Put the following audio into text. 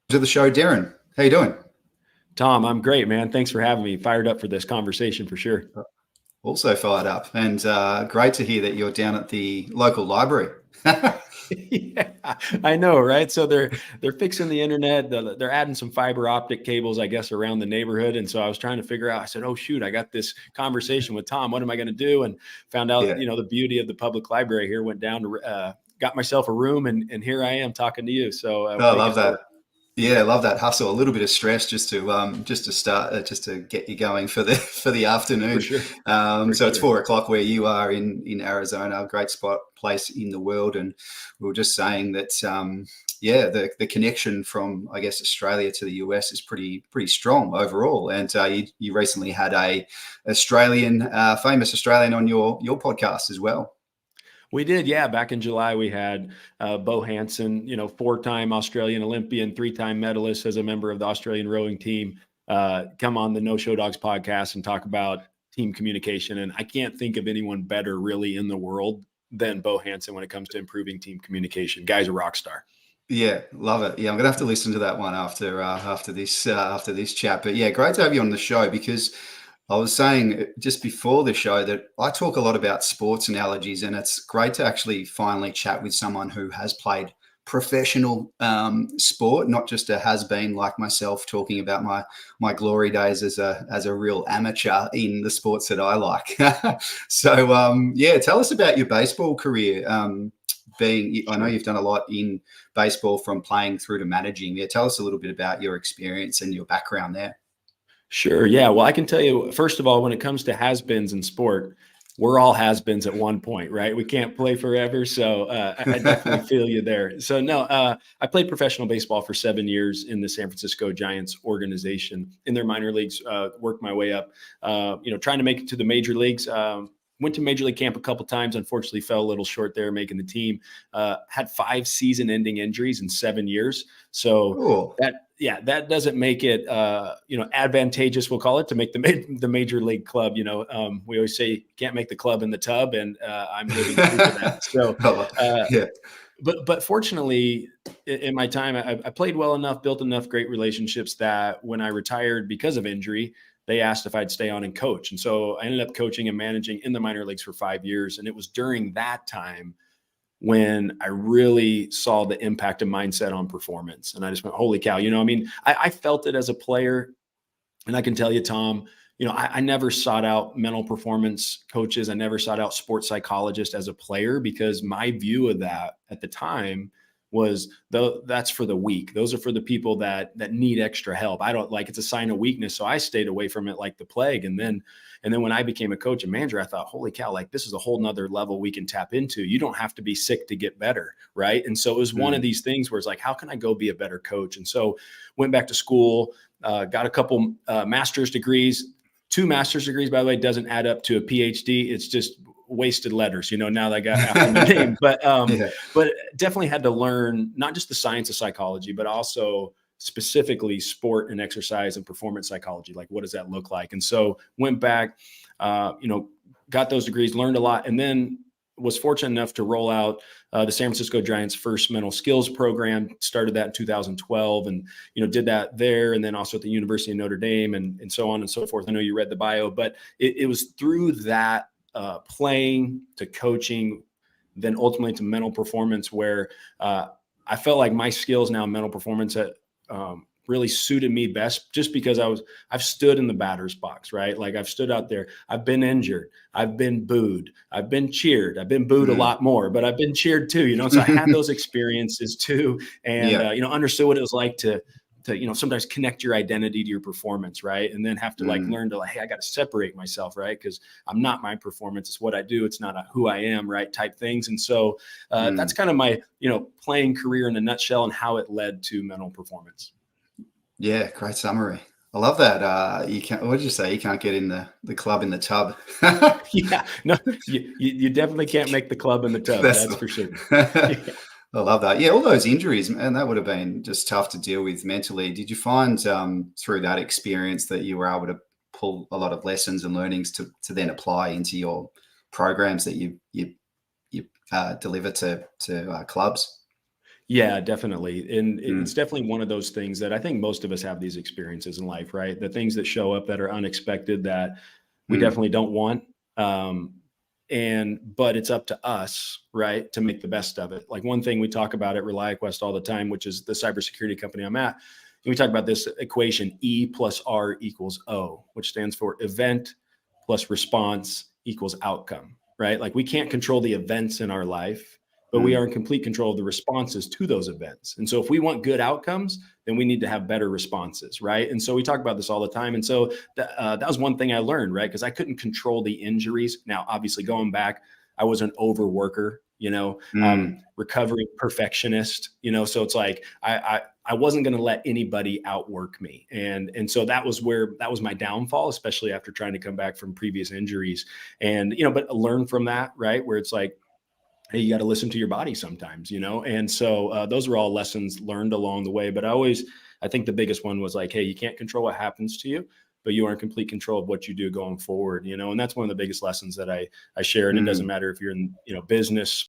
To the show, Derin. How you doing? Tom, I'm great, man. Thanks for having me. Fired up for this conversation for sure. Also fired up, and great to hear that you're down at the local library. Yeah, I know, right? So they're fixing the internet. They're adding some fiber optic cables, I guess, around the neighborhood. And so I was trying to figure out. I said, "Oh shoot, I got this conversation with Tom. What am I going to do?" And found out, Yeah. the beauty of the public library here. Went down to got myself a room, and here I am talking to you. So Oh, I make love it that. work Yeah, I love that hustle. A little bit of stress just to start just to get you going for the for afternoon. sure, for So it's sure. 4 o'clock where you are in Arizona, a great spot place in the world. And we were just saying that yeah, the connection from I guess Australia to the US is pretty strong overall. And you recently had a Australian famous Australian on your podcast as well. We did, yeah. Back in July, we had Bo Hansen, four-time Australian Olympian, three-time medalist as a member of the Australian rowing team, come on the No Show Dogs podcast and talk about team communication. And I can't think of anyone better really in the world than Bo Hansen when it comes to improving team communication. Guy's a rock star. Yeah, love it. Yeah, I'm gonna have to listen to that one after this chat. But yeah, great to have you on the show because I was saying just before the show that I talk a lot about sports analogies, and it's great to actually finally chat with someone who has played professional sport, not just a has been like myself talking about my glory days as a real amateur in the sports that I like. So yeah, tell us about your baseball career. I know Sure. you've done a lot in baseball from playing through to managing. Yeah, tell us a little bit about your experience and your background there. Sure. Yeah. Well, I can tell you, first of all, when it comes to has-beens in sport, we're all has-beens at one point, right? We can't play forever. So I definitely feel you there. So no, I played professional baseball for 7 years in the San Francisco Giants organization in their minor leagues, worked my way up, trying to make it to the major leagues. Went to major league camp a couple times. Unfortunately, fell a little short there making the team. Had 5 season-ending injuries in 7 years. So Cool. that doesn't make it advantageous, we'll call it, to make the major league club. We always say you can't make the club in the tub, and I'm living proof of that. So Yeah. but fortunately in my time, I played well enough, built enough great relationships that when I retired because of injury, they asked if I'd stay on and coach. And so I ended up coaching and managing in the minor leagues for 5 years. And it was during that time when I really saw the impact of mindset on performance. And I just went, holy cow, I felt it as a player. And I can tell you, Tom, I never sought out mental performance coaches. I never sought out sports psychologists as a player because my view of that at the time was that's for the weak. Those are for the people that need extra help. I don't like it's a sign of weakness. So I stayed away from it like the plague. And then when I became a coach and manager, I thought, holy cow, like this is a whole nother level we can tap into. You don't have to be sick to get better. Right. And so it was one of these things where it's like, how can I go be a better coach? And so went back to school, got a couple master's degrees. 2 master's degrees, by the way, doesn't add up to a PhD. It's just wasted letters, now that I got after my name. But Yeah. but definitely had to learn not just the science of psychology, but also specifically sport and exercise and performance psychology. Like, what does that look like? And so went back, got those degrees, learned a lot, and then was fortunate enough to roll out the San Francisco Giants' first mental skills program. Started that in 2012, and did that there, and then also at the University of Notre Dame, and so on and so forth. I know you read the bio, but it was through that playing to coaching, then ultimately to mental performance, where I felt like my skills now in mental performance really suited me best, just because I've stood in the batter's box, right? Like I've stood out there, I've been injured, I've been booed, I've been cheered, I've been booed a lot more, but I've been cheered too, so I had those experiences too. And, Yeah. understood what it was like to sometimes connect your identity to your performance, right? And then have to learn to hey, I got to separate myself, right? Because I'm not my performance, it's what I do, it's not who I am, right? Type things. And so that's kind of my, playing career in a nutshell and how it led to mental performance. Yeah, great summary. I love that. You can't. What did you say? You can't get in the club in the tub. Yeah, no, you definitely can't make the club in the tub. That's for sure. Yeah. I love that. Yeah, all those injuries, and that would have been just tough to deal with mentally. Did you find through that experience that you were able to pull a lot of lessons and learnings to then apply into your programs that you deliver to clubs? Yeah, definitely. And it's Mm, definitely one of those things that I think most of us have these experiences in life, right? The things that show up that are unexpected that we mm, definitely don't want. Um, but it's up to us, right, to make the best of it. Like one thing we talk about at ReliaQuest all the time, which is the cybersecurity company I'm at, and we talk about this equation E plus R equals O, which stands for event plus response equals outcome, right? Like we can't control the events in our life, but we are mm, in complete control of the responses to those events. And so if we want good outcomes, then we need to have better responses, right? And so we talk about this all the time. And so that was one thing I learned, right? Because I couldn't control the injuries. Now, obviously, going back, I was an overworker, mm, recovering perfectionist, so it's like I wasn't going to let anybody outwork me. And so that was my downfall, especially after trying to come back from previous injuries. And, but learn from that, right? Where it's like, hey, you got to listen to your body sometimes, And so those were all lessons learned along the way. But I think the biggest one was like, hey, you can't control what happens to you, but you are in complete control of what you do going forward, And that's one of the biggest lessons that I share. And it doesn't mm. matter if you're in, business,